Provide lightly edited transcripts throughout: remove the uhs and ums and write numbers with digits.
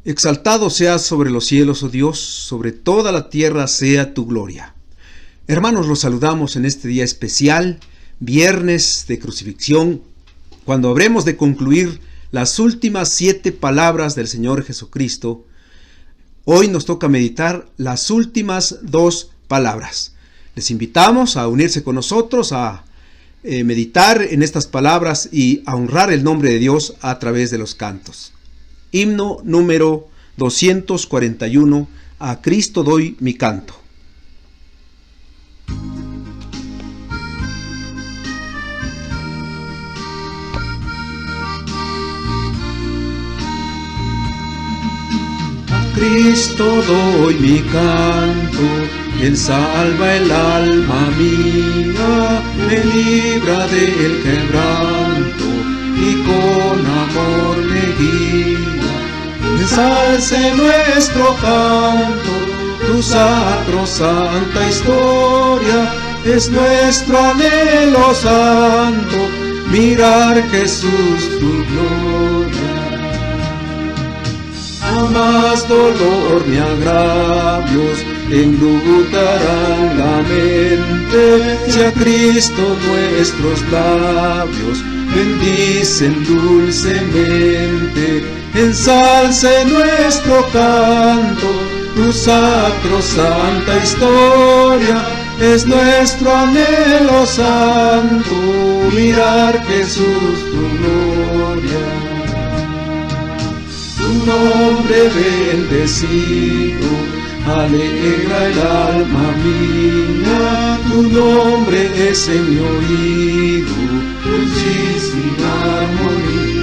Exaltado seas sobre los cielos, oh Dios, sobre toda la tierra sea tu gloria. Hermanos, los saludamos en este día especial, viernes de crucifixión, cuando habremos de concluir las últimas 7 palabras del Señor Jesucristo. Hoy nos toca meditar las últimas 2 palabras. Les invitamos a unirse con nosotros, a meditar en estas palabras y a honrar el nombre de Dios a través de los cantos. Himno número 241, a Cristo doy mi canto. A Cristo doy mi canto, Él salva el alma mía, me libra del quebranto y con amor me guía. Ensalce nuestro canto, tu sacrosanta historia, es nuestro anhelo santo, mirar Jesús tu gloria. Jamás dolor ni agravios enlutarán la mente, si a Cristo nuestros labios bendicen dulcemente. Ensalce nuestro canto, tu sacrosanta historia, es nuestro anhelo santo, mirar Jesús tu gloria. Tu nombre bendecido, alegra el alma mía, tu nombre es en mi oído, dulcísima armonía.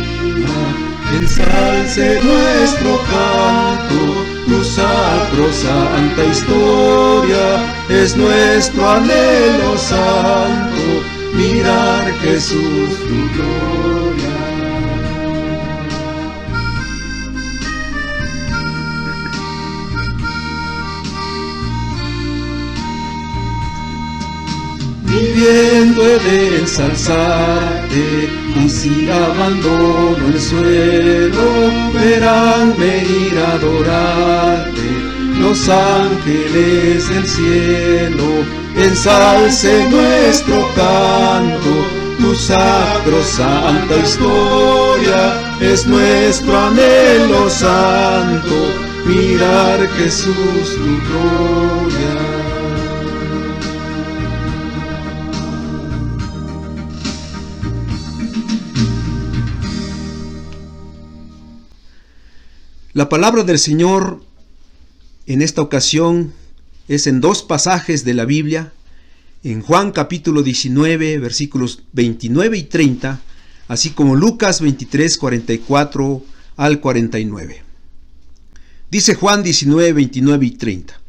Ensalce nuestro canto, tu sacrosanta historia, es nuestro anhelo santo, mirar Jesús tu gloria. Viviendo he de ensalzarte, y si abandono el suelo, veránme ir a adorarte los ángeles del cielo. Ensalce nuestro canto, tu sacrosanta historia, es nuestro anhelo santo, mirar Jesús tu gloria. La palabra del Señor en esta ocasión es en 2 pasajes de la Biblia, en Juan capítulo 19, versículos 29 y 30, así como Lucas 23, 44 al 49. Dice Juan 19, 29 y 30.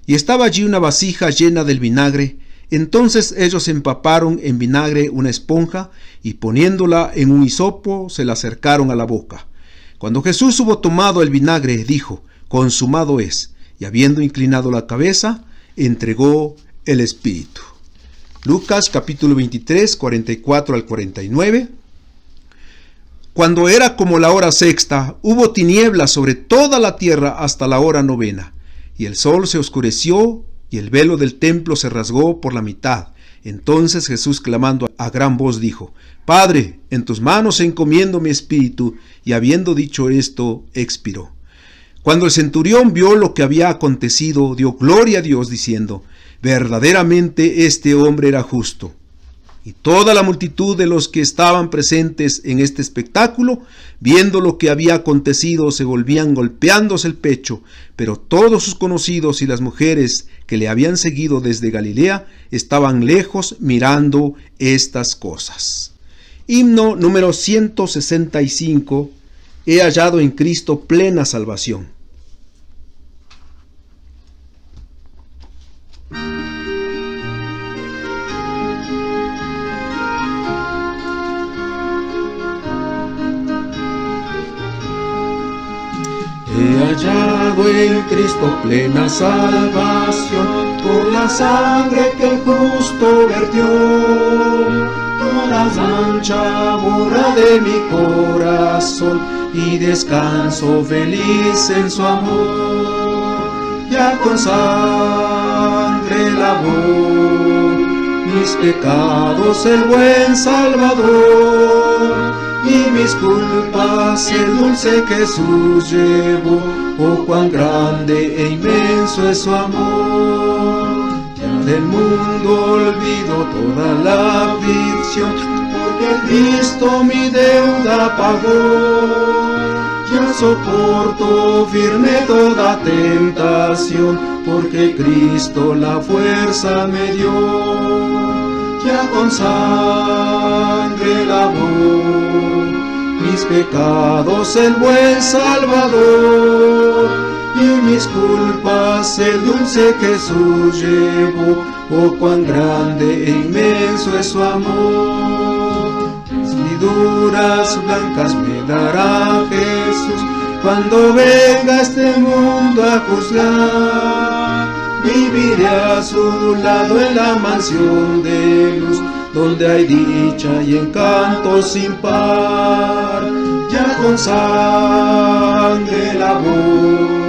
Y estaba allí una vasija llena del vinagre, entonces ellos empaparon en vinagre una esponja y poniéndola en un hisopo se la acercaron a la boca. Cuando Jesús hubo tomado el vinagre, dijo: consumado es, y habiendo inclinado la cabeza, entregó el Espíritu. Lucas capítulo 23, 44 al 49. Cuando era como la hora sexta, hubo tinieblas sobre toda la tierra hasta la hora 9, y el sol se oscureció, y el velo del templo se rasgó por la mitad. Entonces Jesús, clamando a gran voz, dijo: Padre, en tus manos encomiendo mi espíritu. Y habiendo dicho esto, expiró. Cuando el centurión vio lo que había acontecido, dio gloria a Dios, diciendo: verdaderamente este hombre era justo. Y toda la multitud de los que estaban presentes en este espectáculo, viendo lo que había acontecido, se volvían golpeándose el pecho, pero todos sus conocidos y las mujeres que le habían seguido desde Galilea estaban lejos mirando estas cosas. Himno número 165. He hallado en Cristo plena salvación. He hallado en Cristo plena salvación, por la sangre que el justo vertió. Toda mancha borra de mi corazón y descanso feliz en su amor. Ya con sangre lavó mis pecados el buen Salvador, y mis culpas el dulce Jesús llevó. Oh, cuán grande e inmenso es su amor. Ya del mundo olvido toda la aflicción, porque Cristo mi deuda pagó. Ya soporto firme toda tentación, porque Cristo la fuerza me dio. Ya con sangre lavó mis pecados el buen Salvador, y mis culpas el dulce Jesús llevó. Oh, cuán grande e inmenso es su amor. Vestiduras blancas me dará Jesús cuando venga a este mundo a juzgar. Viviré a su lado en la mansión de luz, donde hay dicha y encanto sin par. Ya con sangre lavó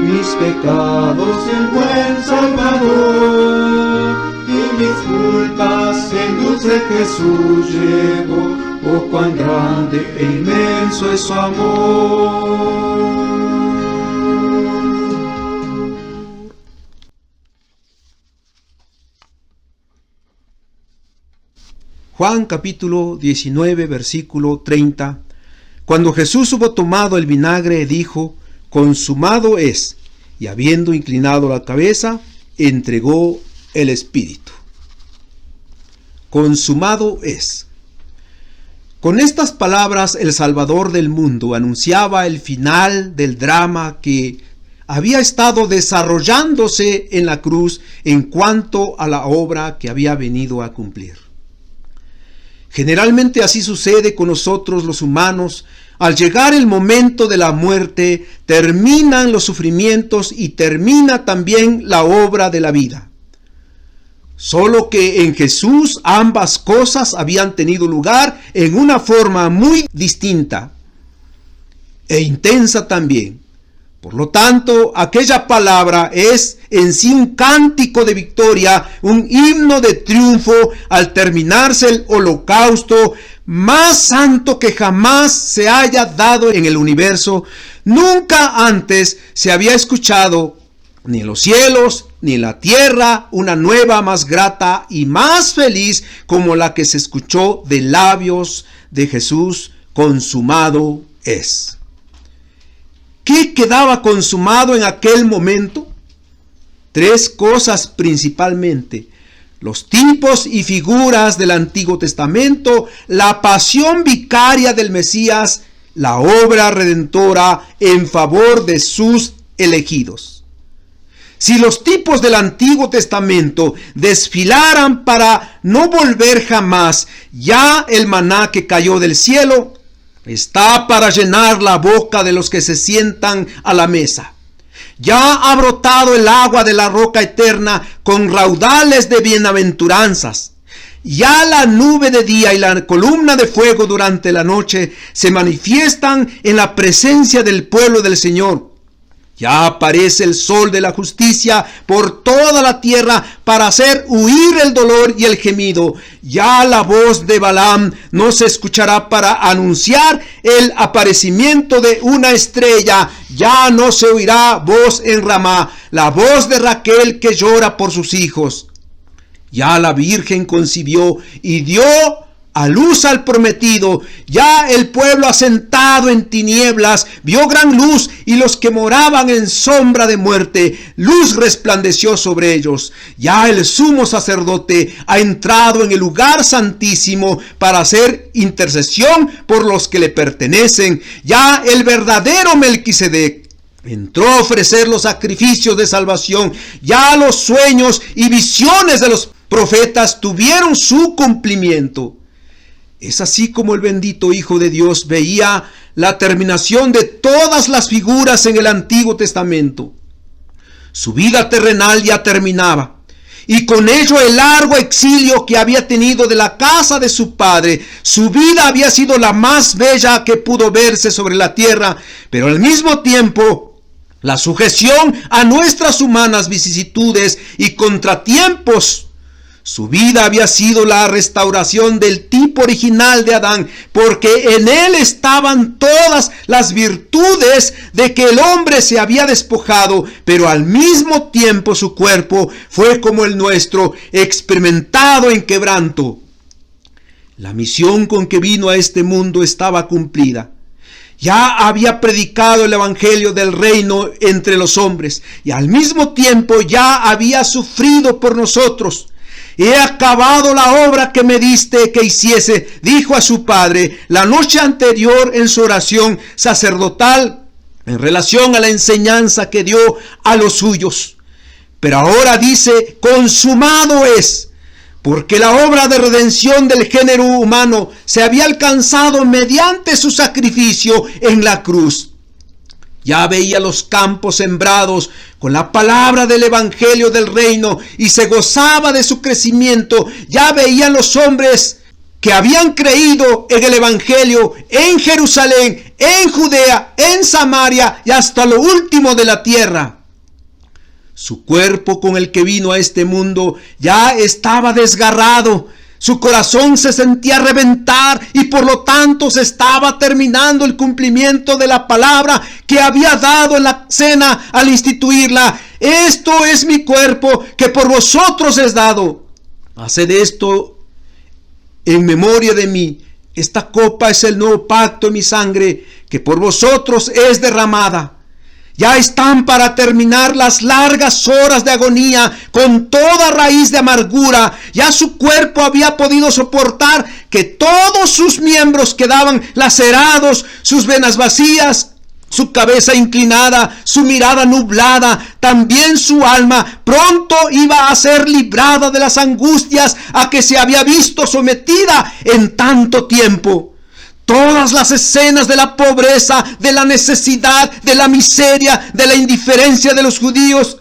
mis pecados el buen Salvador, y mis culpas el dulce Jesús llevó. Oh, cuán grande e inmenso es su amor. Juan capítulo 19, versículo 30. Cuando Jesús hubo tomado el vinagre, dijo: consumado es, y habiendo inclinado la cabeza, entregó el Espíritu. Consumado es. Con estas palabras, el Salvador del mundo anunciaba el final del drama que había estado desarrollándose en la cruz en cuanto a la obra que había venido a cumplir. Generalmente así sucede con nosotros los humanos. Al llegar el momento de la muerte, terminan los sufrimientos y termina también la obra de la vida. Solo que en Jesús ambas cosas habían tenido lugar en una forma muy distinta e intensa también. Por lo tanto, aquella palabra es en sí un cántico de victoria, un himno de triunfo al terminarse el holocausto más santo que jamás se haya dado en el universo. Nunca antes se había escuchado, ni en los cielos, ni en la tierra, una nueva más grata y más feliz como la que se escuchó de labios de Jesús: consumado es. ¿Qué quedaba consumado en aquel momento? Tres cosas principalmente: los tipos y figuras del Antiguo Testamento, la pasión vicaria del Mesías, la obra redentora en favor de sus elegidos. Si los tipos del Antiguo Testamento desfilaran para no volver jamás, ya el maná que cayó del cielo está para llenar la boca de los que se sientan a la mesa. Ya ha brotado el agua de la roca eterna con raudales de bienaventuranzas. Ya la nube de día y la columna de fuego durante la noche se manifiestan en la presencia del pueblo del Señor. Ya aparece el sol de la justicia por toda la tierra para hacer huir el dolor y el gemido. Ya la voz de Balaam no se escuchará para anunciar el aparecimiento de una estrella. Ya no se oirá voz en Ramá, la voz de Raquel que llora por sus hijos. Ya la Virgen concibió y dio a luz al prometido. Ya el pueblo asentado en tinieblas vio gran luz, y los que moraban en sombra de muerte, luz resplandeció sobre ellos. Ya el sumo sacerdote ha entrado en el lugar santísimo para hacer intercesión por los que le pertenecen. Ya el verdadero Melquisedec entró a ofrecer los sacrificios de salvación. Ya los sueños y visiones de los profetas tuvieron su cumplimiento. Es así como el bendito Hijo de Dios veía la terminación de todas las figuras en el Antiguo Testamento. Su vida terrenal ya terminaba, y con ello el largo exilio que había tenido de la casa de su padre. Su vida había sido la más bella que pudo verse sobre la tierra, pero al mismo tiempo la sujeción a nuestras humanas vicisitudes y contratiempos. Su vida había sido la restauración del tipo original de Adán, porque en él estaban todas las virtudes de que el hombre se había despojado, pero al mismo tiempo su cuerpo fue como el nuestro, experimentado en quebranto. La misión con que vino a este mundo estaba cumplida. Ya había predicado el evangelio del reino entre los hombres, y al mismo tiempo ya había sufrido por nosotros. He acabado la obra que me diste que hiciese, dijo a su padre la noche anterior en su oración sacerdotal en relación a la enseñanza que dio a los suyos. Pero ahora dice, consumado es, porque la obra de redención del género humano se había alcanzado mediante su sacrificio en la cruz. Ya veía los campos sembrados con la palabra del evangelio del reino y se gozaba de su crecimiento. Ya veía los hombres que habían creído en el evangelio en Jerusalén, en Judea, en Samaria y hasta lo último de la tierra. Su cuerpo con el que vino a este mundo ya estaba desgarrado. Su corazón se sentía reventar y por lo tanto se estaba terminando el cumplimiento de la palabra que había dado en la cena al instituirla. Esto es mi cuerpo que por vosotros es dado. Haced esto en memoria de mí. Esta copa es el nuevo pacto en mi sangre que por vosotros es derramada. Ya están para terminar las largas horas de agonía con toda raíz de amargura. Ya su cuerpo había podido soportar que todos sus miembros quedaban lacerados, sus venas vacías, su cabeza inclinada, su mirada nublada. También su alma pronto iba a ser librada de las angustias a que se había visto sometida en tanto tiempo. Todas las escenas de la pobreza, de la necesidad, de la miseria, de la indiferencia de los judíos,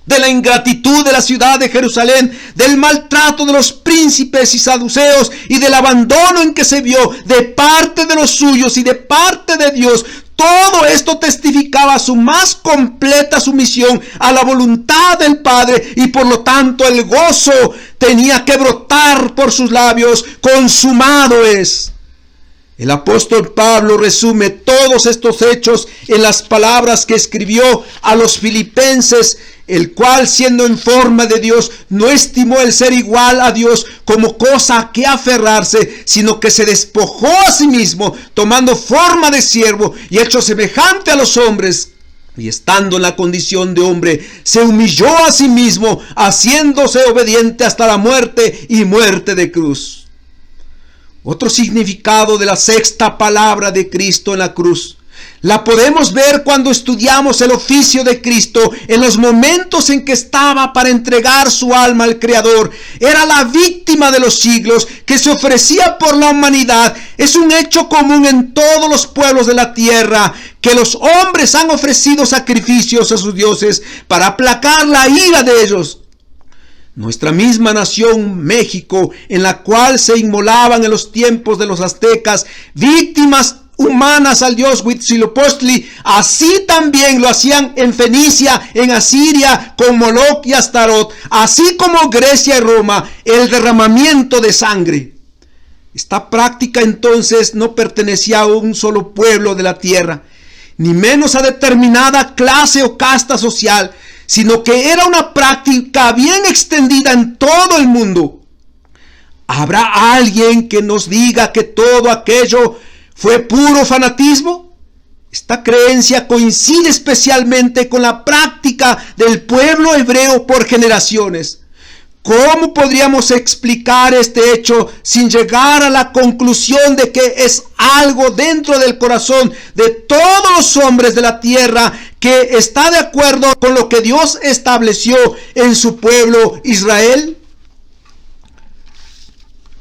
de la ingratitud de la ciudad de Jerusalén, del maltrato de los príncipes y saduceos y del abandono en que se vio de parte de los suyos y de parte de Dios. Todo esto testificaba su más completa sumisión a la voluntad del Padre y por lo tanto el gozo tenía que brotar por sus labios. Consumado es. El apóstol Pablo resume todos estos hechos en las palabras que escribió a los filipenses, el cual siendo en forma de Dios no estimó el ser igual a Dios como cosa a que aferrarse, sino que se despojó a sí mismo, tomando forma de siervo y hecho semejante a los hombres. Y estando en la condición de hombre, se humilló a sí mismo, haciéndose obediente hasta la muerte y muerte de cruz. Otro significado de la sexta palabra de Cristo en la cruz la podemos ver cuando estudiamos el oficio de Cristo en los momentos en que estaba para entregar su alma al Creador. Era la víctima de los siglos que se ofrecía por la humanidad. Es un hecho común en todos los pueblos de la tierra que los hombres han ofrecido sacrificios a sus dioses para aplacar la ira de ellos. Nuestra misma nación, México, en la cual se inmolaban en los tiempos de los aztecas víctimas humanas al dios Huitzilopochtli, así también lo hacían en Fenicia, en Asiria, con Moloch y Astarot, así como Grecia y Roma, el derramamiento de sangre. Esta práctica entonces no pertenecía a un solo pueblo de la tierra, ni menos a determinada clase o casta social, sino que era una práctica bien extendida en todo el mundo. ¿Habrá alguien que nos diga que todo aquello fue puro fanatismo? Esta creencia coincide especialmente con la práctica del pueblo hebreo por generaciones. ¿Cómo podríamos explicar este hecho sin llegar a la conclusión de que es algo dentro del corazón de todos los hombres de la tierra que está de acuerdo con lo que Dios estableció en su pueblo Israel?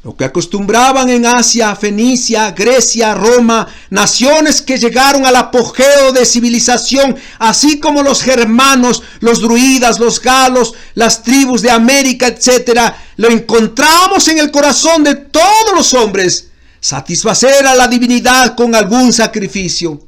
Lo que acostumbraban en Asia, Fenicia, Grecia, Roma, naciones que llegaron al apogeo de civilización, así como los germanos, los druidas, los galos, las tribus de América, etc., lo encontramos en el corazón de todos los hombres, satisfacer a la divinidad con algún sacrificio.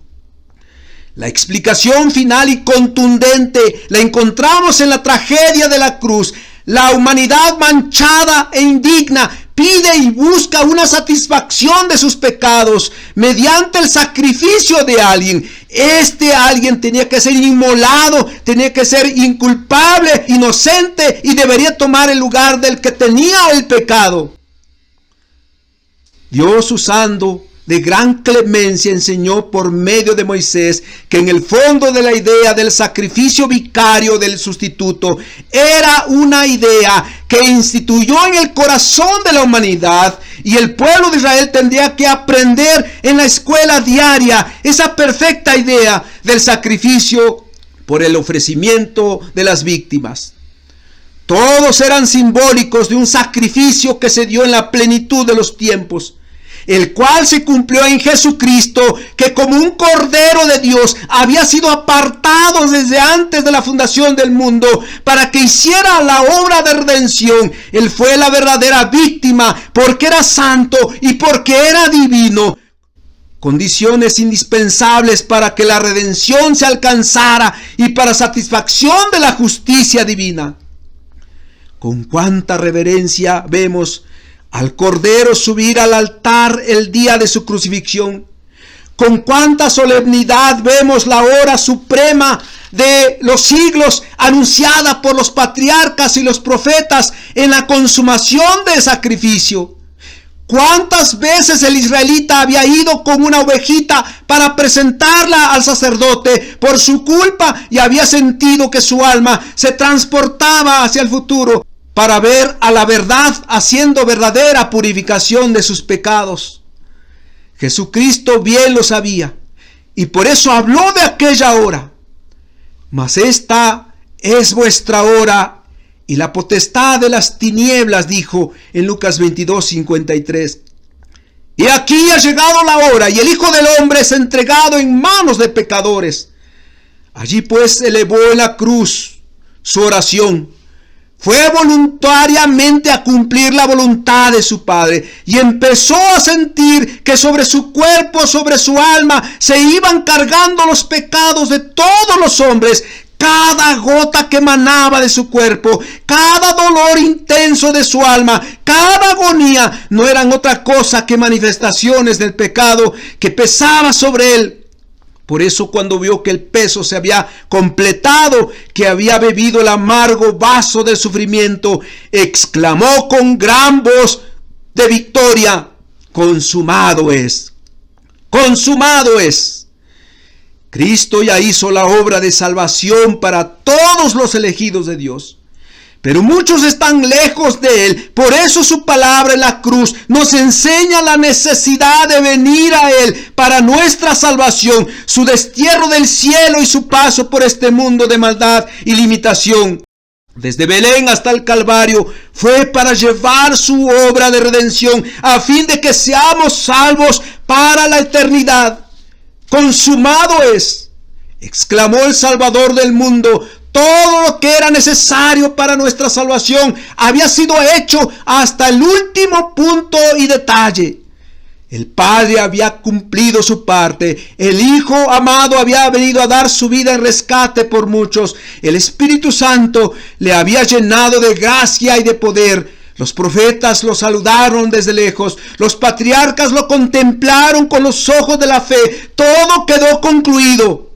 La explicación final y contundente la encontramos en la tragedia de la cruz. La humanidad manchada e indigna pide y busca una satisfacción de sus pecados mediante el sacrificio de alguien. Este alguien tenía que ser inmolado, tenía que ser inculpable, inocente, y debería tomar el lugar del que tenía el pecado. Dios, usando de gran clemencia, enseñó por medio de Moisés que en el fondo de la idea del sacrificio vicario del sustituto era una idea que instituyó en el corazón de la humanidad, y el pueblo de Israel tendría que aprender en la escuela diaria esa perfecta idea del sacrificio por el ofrecimiento de las víctimas. Todos eran simbólicos de un sacrificio que se dio en la plenitud de los tiempos, el cual se cumplió en Jesucristo, que como un Cordero de Dios había sido apartado desde antes de la fundación del mundo para que hiciera la obra de redención. Él fue la verdadera víctima porque era santo y porque era divino. Condiciones indispensables para que la redención se alcanzara y para satisfacción de la justicia divina. Con cuánta reverencia vemos al Cordero subir al altar el día de su crucifixión. Con cuánta solemnidad vemos la hora suprema de los siglos anunciada por los patriarcas y los profetas en la consumación del sacrificio. ¿Cuántas veces el israelita había ido con una ovejita para presentarla al sacerdote por su culpa y había sentido que su alma se transportaba hacia el futuro para ver a la verdad haciendo verdadera purificación de sus pecados? Jesucristo bien lo sabía y por eso habló de aquella hora. Mas esta es vuestra hora y la potestad de las tinieblas, dijo en Lucas 22:53. Y aquí ha llegado la hora y el Hijo del Hombre es entregado en manos de pecadores. Allí pues elevó en la cruz su oración. Fue voluntariamente a cumplir la voluntad de su Padre y empezó a sentir que sobre su cuerpo, sobre su alma, se iban cargando los pecados de todos los hombres. Cada gota que emanaba de su cuerpo, cada dolor intenso de su alma, cada agonía, no eran otra cosa que manifestaciones del pecado que pesaba sobre él. Por eso, cuando vio que el peso se había completado, que había bebido el amargo vaso del sufrimiento, exclamó con gran voz de victoria: consumado es, consumado es. Cristo ya hizo la obra de salvación para todos los elegidos de Dios, pero muchos están lejos de Él. Por eso su palabra en la cruz nos enseña la necesidad de venir a Él para nuestra salvación, su destierro del cielo y su paso por este mundo de maldad y limitación. Desde Belén hasta el Calvario fue para llevar su obra de redención a fin de que seamos salvos para la eternidad. Consumado es, exclamó el Salvador del mundo. Todo lo que era necesario para nuestra salvación había sido hecho hasta el último punto y detalle. El Padre había cumplido su parte. El Hijo amado había venido a dar su vida en rescate por muchos. El Espíritu Santo le había llenado de gracia y de poder. Los profetas lo saludaron desde lejos. Los patriarcas lo contemplaron con los ojos de la fe. Todo quedó concluido.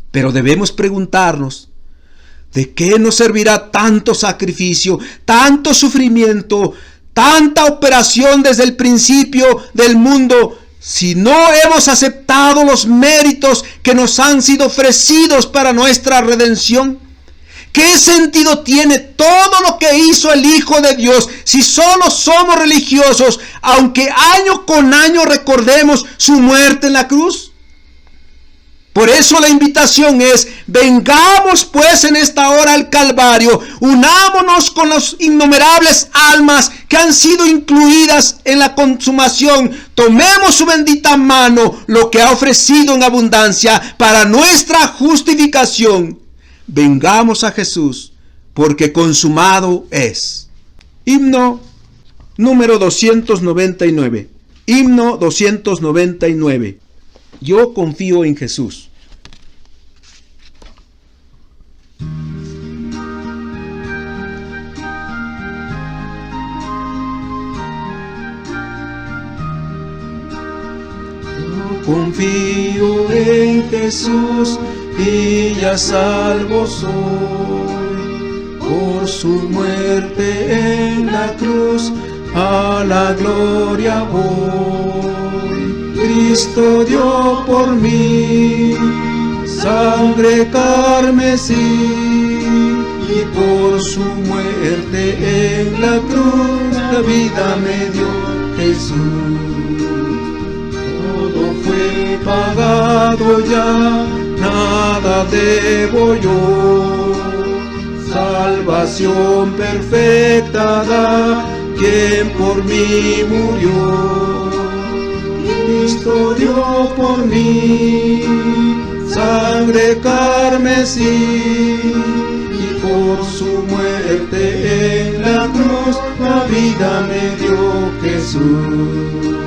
Pero debemos preguntarnos: ¿de qué nos servirá tanto sacrificio, tanto sufrimiento, tanta operación desde el principio del mundo, si no hemos aceptado los méritos que nos han sido ofrecidos para nuestra redención? ¿Qué sentido tiene todo lo que hizo el Hijo de Dios si solo somos religiosos, aunque año con año recordemos su muerte en la cruz? Por eso la invitación es: vengamos pues en esta hora al Calvario, unámonos con las innumerables almas que han sido incluidas en la consumación, tomemos su bendita mano, lo que ha ofrecido en abundancia para nuestra justificación. Vengamos a Jesús, porque consumado es. Himno número 299. Himno 299. Yo confío en Jesús. Yo confío en Jesús y ya salvo soy. Por su muerte en la cruz a la gloria voy. Cristo dio por mí sangre carmesí, y por su muerte en la cruz la vida me dio Jesús. Todo fue pagado ya, nada debo yo. Salvación perfecta da quien por mí murió. Cristo dio por mí sangre carmesí, y por su muerte en la cruz la vida me dio Jesús.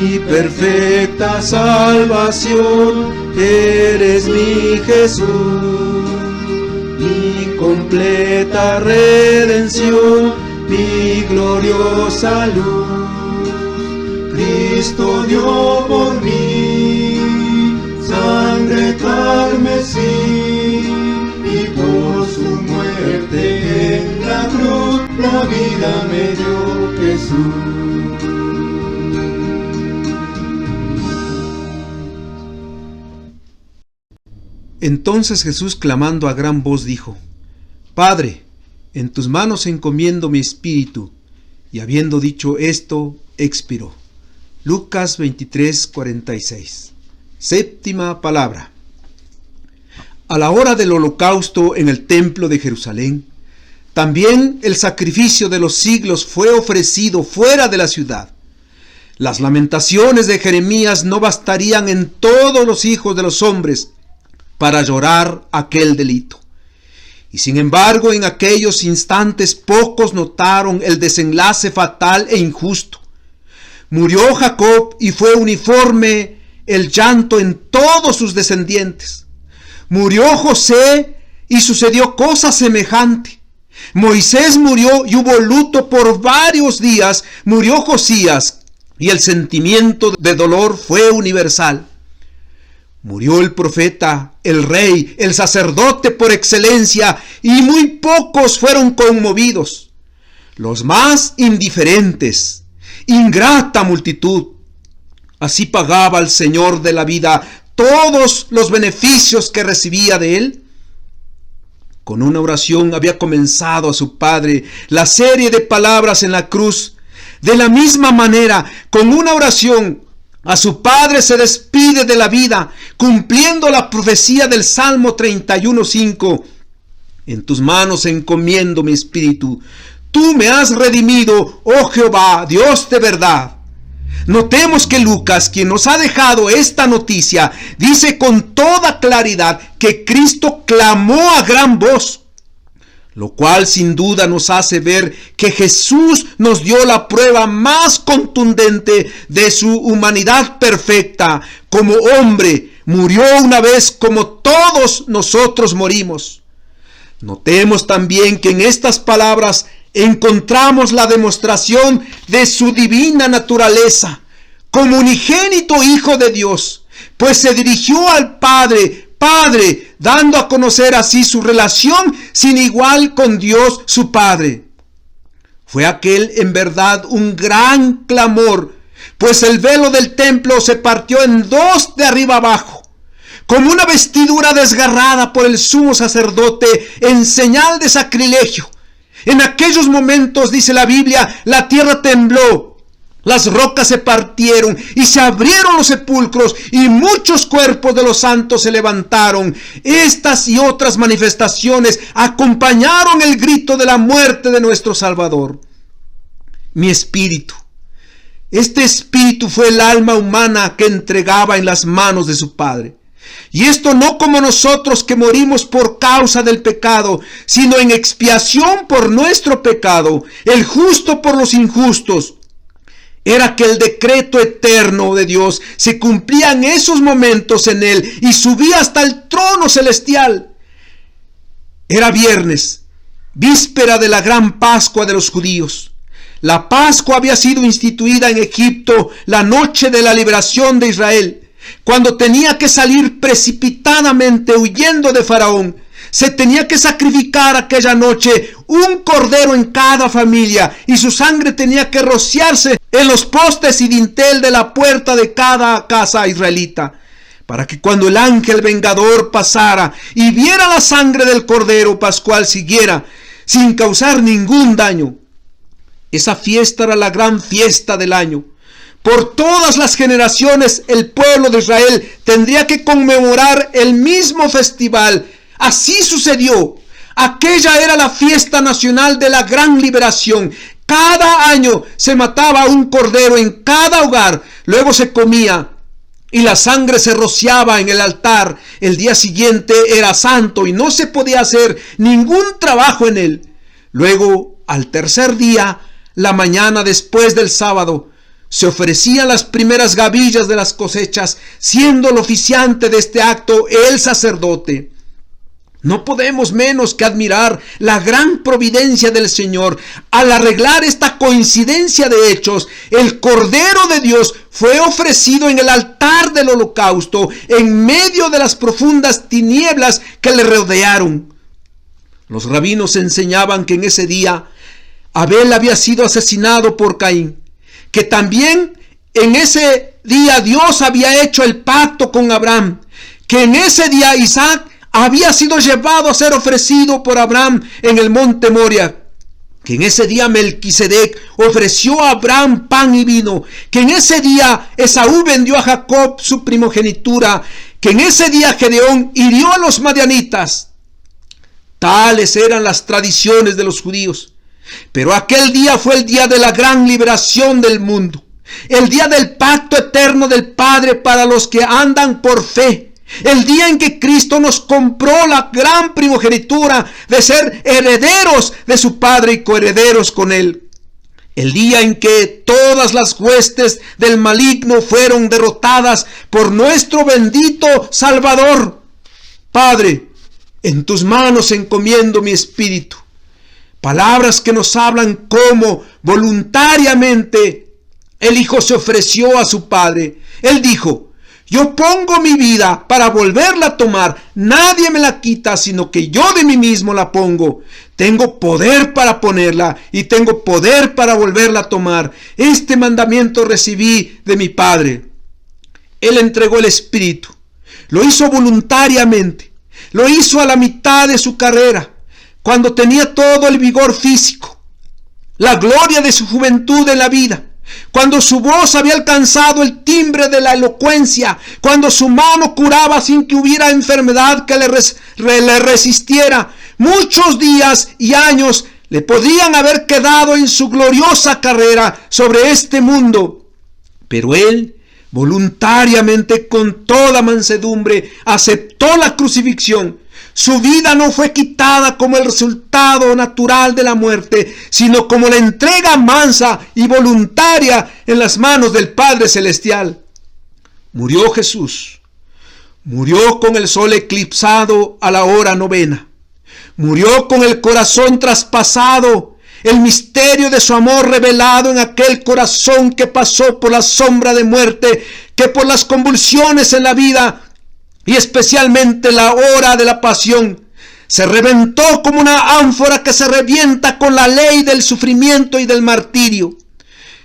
Mi perfecta salvación eres mi Jesús, mi completa redención, mi gloriosa luz. Cristo dio por mí sangre carmesí, y por su muerte en la cruz la vida me dio Jesús. Entonces Jesús, clamando a gran voz, dijo: Padre, en tus manos encomiendo mi espíritu. Y habiendo dicho esto, expiró. Lucas 23:46. Séptima palabra. A la hora del holocausto en el templo de Jerusalén, también el sacrificio de los siglos fue ofrecido fuera de la ciudad. Las lamentaciones de Jeremías no bastarían en todos los hijos de los hombres para llorar aquel delito. Y sin embargo, en aquellos instantes pocos notaron el desenlace fatal e injusto. Murió Jacob y fue uniforme el llanto en todos sus descendientes. Murió José y sucedió cosa semejante. Moisés murió y hubo luto por varios días. Murió Josías y el sentimiento de dolor fue universal. Murió el profeta, el rey, el sacerdote por excelencia, y muy pocos fueron conmovidos. Los más indiferentes, ingrata multitud. Así pagaba el Señor de la vida todos los beneficios que recibía de él. Con una oración había comenzado a su Padre la serie de palabras en la cruz. De la misma manera, con una oración, a su Padre se despide de la vida, cumpliendo la profecía del Salmo 31:5. En tus manos encomiendo mi espíritu. Tú me has redimido, oh Jehová, Dios de verdad. Notemos que Lucas, quien nos ha dejado esta noticia, dice con toda claridad que Cristo clamó a gran voz, lo cual sin duda nos hace ver que Jesús nos dio la prueba más contundente de su humanidad perfecta. Como hombre, murió una vez como todos nosotros morimos. Notemos también que en estas palabras encontramos la demostración de su divina naturaleza, como unigénito Hijo de Dios, pues se dirigió al Padre, dando a conocer así su relación sin igual con Dios su Padre. Fue aquel en verdad un gran clamor, pues el velo del templo se partió en dos de arriba abajo, como una vestidura desgarrada por el sumo sacerdote en señal de sacrilegio. En aquellos momentos, dice la Biblia, la tierra tembló, las rocas se partieron y se abrieron los sepulcros y muchos cuerpos de los santos se levantaron. Estas y otras manifestaciones acompañaron el grito de la muerte de nuestro Salvador. Mi espíritu. Este espíritu fue el alma humana que entregaba en las manos de su Padre. Y esto no como nosotros que morimos por causa del pecado, sino en expiación por nuestro pecado, el justo por los injustos. Era que el decreto eterno de Dios se cumplía en esos momentos en él y subía hasta el trono celestial. Era viernes, víspera de la gran Pascua de los judíos. La Pascua había sido instituida en Egipto la noche de la liberación de Israel, cuando tenía que salir precipitadamente huyendo de Faraón. Se tenía que sacrificar aquella noche un cordero en cada familia y su sangre tenía que rociarse en los postes y dintel de la puerta de cada casa israelita, para que cuando el ángel vengador pasara y viera la sangre del cordero pascual siguiera sin causar ningún daño. Esa fiesta era la gran fiesta del año. Por todas las generaciones el pueblo de Israel tendría que conmemorar el mismo festival. Así sucedió. Aquella era la fiesta nacional de la gran liberación. Cada año se mataba un cordero en cada hogar, luego se comía y la sangre se rociaba en el altar. El día siguiente era santo y no se podía hacer ningún trabajo en él. Luego, al tercer día, la mañana después del sábado, se ofrecían las primeras gavillas de las cosechas, siendo el oficiante de este acto el sacerdote. No podemos menos que admirar la gran providencia del Señor. Al arreglar esta coincidencia de hechos, el Cordero de Dios fue ofrecido en el altar del holocausto, en medio de las profundas tinieblas que le rodearon. Los rabinos enseñaban que en ese día Abel había sido asesinado por Caín, que también en ese día Dios había hecho el pacto con Abraham, que en ese día Isaac había sido llevado a ser ofrecido por Abraham en el monte Moria, que en ese día Melquisedec ofreció a Abraham pan y vino, que en ese día Esaú vendió a Jacob su primogenitura, que en ese día Gedeón hirió a los madianitas. Tales eran las tradiciones de los judíos. Pero aquel día fue el día de la gran liberación del mundo, el día del pacto eterno del Padre para los que andan por fe, el día en que Cristo nos compró la gran primogenitura de ser herederos de su Padre y coherederos con Él, el día en que todas las huestes del maligno fueron derrotadas por nuestro bendito Salvador. Padre, en tus manos encomiendo mi espíritu. Palabras que nos hablan cómo voluntariamente el Hijo se ofreció a su Padre. Él dijo: yo pongo mi vida para volverla a tomar. Nadie me la quita, sino que yo de mí mismo la pongo. Tengo poder para ponerla y tengo poder para volverla a tomar. Este mandamiento recibí de mi Padre. Él entregó el Espíritu. Lo hizo voluntariamente. Lo hizo a la mitad de su carrera, cuando tenía todo el vigor físico, la gloria de su juventud en la vida, cuando su voz había alcanzado el timbre de la elocuencia, cuando su mano curaba sin que hubiera enfermedad que le resistiera. Muchos días y años le podrían haber quedado en su gloriosa carrera sobre este mundo, pero él voluntariamente, con toda mansedumbre, aceptó la crucifixión. Su vida no fue quitada como el resultado natural de la muerte, sino como la entrega mansa y voluntaria en las manos del Padre Celestial. Murió Jesús. Murió con el sol eclipsado a la hora 9. Murió con el corazón traspasado, el misterio de su amor revelado en aquel corazón que pasó por la sombra de muerte, que por las convulsiones en la vida y especialmente la hora de la pasión, se reventó como una ánfora que se revienta con la ley del sufrimiento y del martirio.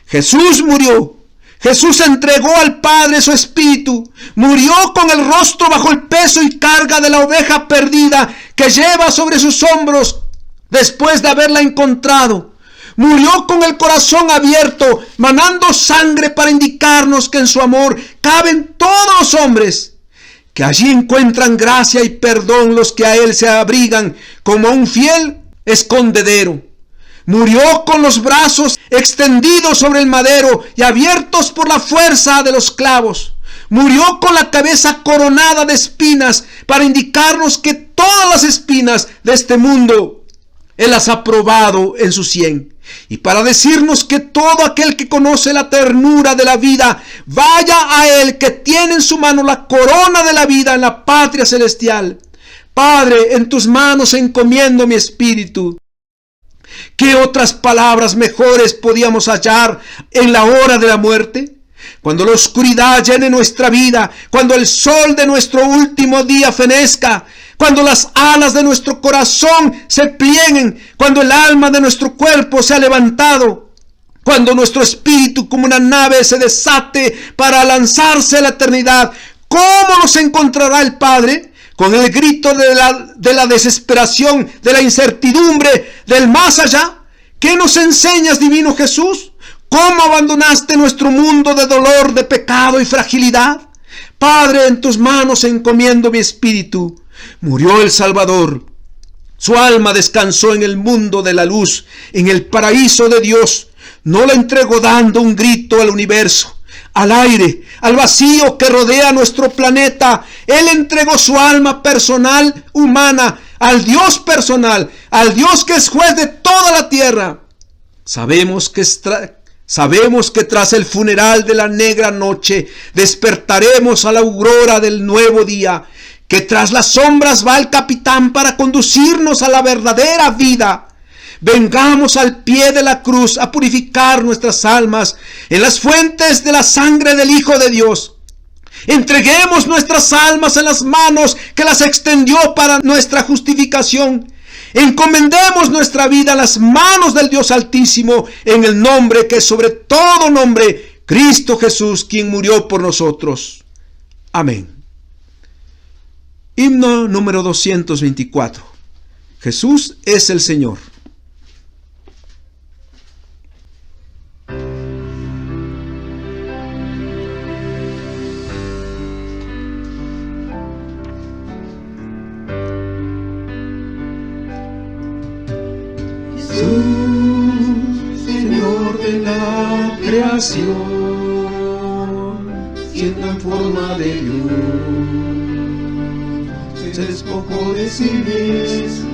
Jesús murió. Jesús entregó al Padre su espíritu. Murió con el rostro bajo el peso y carga de la oveja perdida que lleva sobre sus hombros después de haberla encontrado. Murió con el corazón abierto, manando sangre para indicarnos que en su amor caben todos los hombres, que allí encuentran gracia y perdón los que a Él se abrigan como un fiel escondedero. Murió con los brazos extendidos sobre el madero y abiertos por la fuerza de los clavos. Murió con la cabeza coronada de espinas para indicarnos que todas las espinas de este mundo Él las ha probado en su sien. Y para decirnos que todo aquel que conoce la ternura de la vida, vaya a Él que tiene en su mano la corona de la vida en la patria celestial. Padre, en tus manos encomiendo mi espíritu. ¿Qué otras palabras mejores podíamos hallar en la hora de la muerte? Cuando la oscuridad llene nuestra vida, cuando el sol de nuestro último día fenezca, cuando las alas de nuestro corazón se plieguen, cuando el alma de nuestro cuerpo se ha levantado, cuando nuestro espíritu como una nave se desate para lanzarse a la eternidad, ¿cómo nos encontrará el Padre? Con el grito de la desesperación, de la incertidumbre, del más allá. ¿Qué nos enseñas, divino Jesús? ¿Cómo abandonaste nuestro mundo de dolor, de pecado y fragilidad? Padre, en tus manos encomiendo mi espíritu. Murió el Salvador. Su alma descansó en el mundo de la luz, en el paraíso de Dios. No la entregó dando un grito al universo, al aire, al vacío que rodea nuestro planeta. Él entregó su alma personal, humana, al Dios personal, al Dios que es juez de toda la tierra. Sabemos que tras el funeral de la negra noche despertaremos a la aurora del nuevo día, que tras las sombras va el capitán para conducirnos a la verdadera vida. Vengamos al pie de la cruz a purificar nuestras almas en las fuentes de la sangre del Hijo de Dios. Entreguemos nuestras almas en las manos que las extendió para nuestra justificación. Encomendemos nuestra vida en las manos del Dios Altísimo, en el nombre que es sobre todo nombre, Cristo Jesús, quien murió por nosotros. Amén. Himno número 224. Jesús es el Señor. Jesús, Señor de la creación, siendo en forma de Dios, se despojó de sí mismo,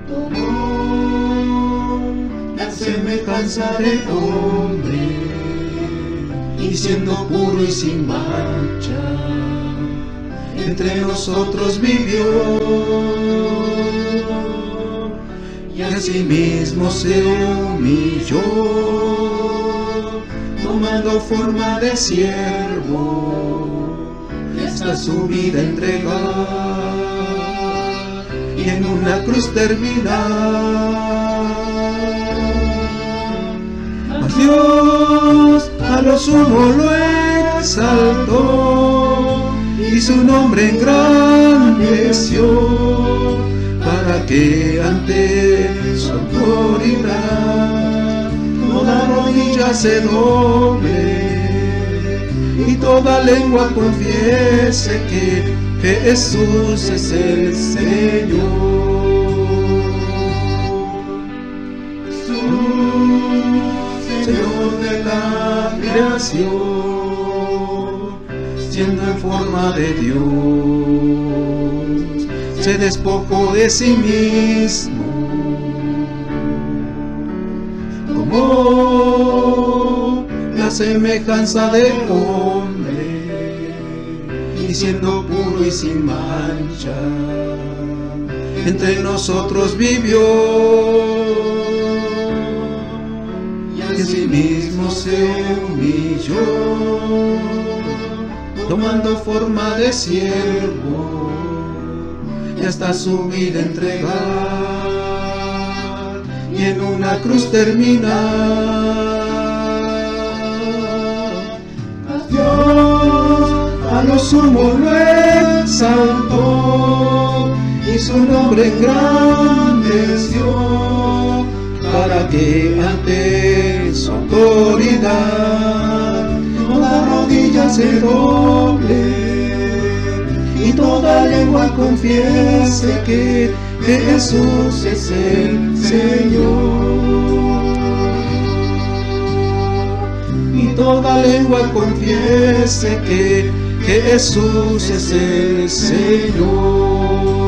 tomó la semejanza de hombre, y siendo puro y sin mancha, entre nosotros vivió, y asimismo se humilló, tomando forma de siervo, y hasta su vida entregar, y en una cruz terminar. Mas Dios a lo sumo lo exaltó, y su nombre engrandeció, para que ante su autoridad toda rodilla se doble y toda lengua confiese que Jesús es el Señor. Jesús, Señor de la creación, siendo en forma de Dios, se despojó de sí mismo, tomó la semejanza de hombre, y siendo puro y sin mancha, entre nosotros vivió, y a sí mismo se humilló, tomando forma de siervo, y hasta su vida entregar, y en una cruz terminar. A Dios a lo sumo lo exaltó, y su nombre engrandeció, para que ante su autoridad toda rodilla se doble y toda lengua confiese que Jesús es el Señor. Y toda lengua confiese que Jesús es el Señor.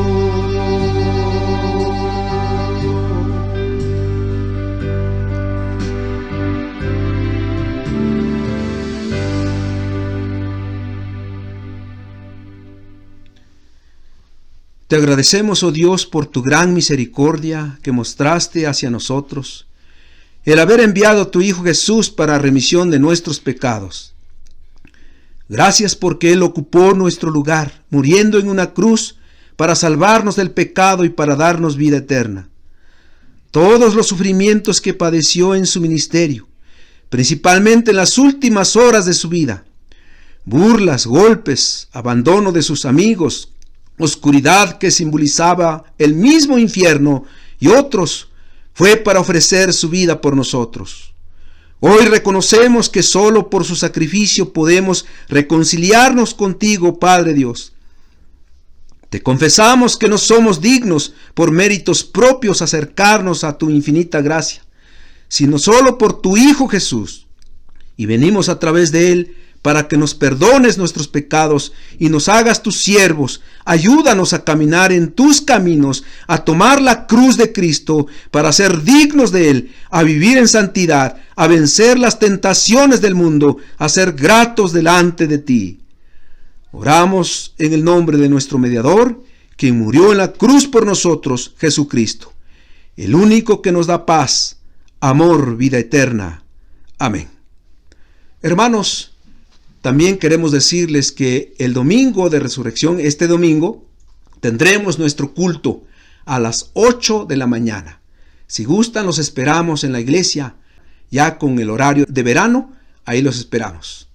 Te agradecemos, oh Dios, por tu gran misericordia que mostraste hacia nosotros, el haber enviado a tu Hijo Jesús para remisión de nuestros pecados. Gracias porque Él ocupó nuestro lugar, muriendo en una cruz para salvarnos del pecado y para darnos vida eterna. Todos los sufrimientos que padeció en su ministerio, principalmente en las últimas horas de su vida, burlas, golpes, abandono de sus amigos, oscuridad que simbolizaba el mismo infierno y otros, fue para ofrecer su vida por nosotros. Hoy reconocemos que solo por su sacrificio podemos reconciliarnos contigo, Padre Dios. Te confesamos que no somos dignos por méritos propios acercarnos a tu infinita gracia, sino solo por tu Hijo Jesús. Y venimos a través de Él para que nos perdones nuestros pecados y nos hagas tus siervos. Ayúdanos a caminar en tus caminos, a tomar la cruz de Cristo para ser dignos de Él, a vivir en santidad, a vencer las tentaciones del mundo, a ser gratos delante de ti. Oramos en el nombre de nuestro mediador, quien murió en la cruz por nosotros, Jesucristo, el único que nos da paz, amor, vida eterna. Amén. Hermanos, también queremos decirles que el domingo de resurrección, este domingo, tendremos nuestro culto a las 8 de la mañana. Si gustan, los esperamos en la iglesia, ya con el horario de verano, ahí los esperamos.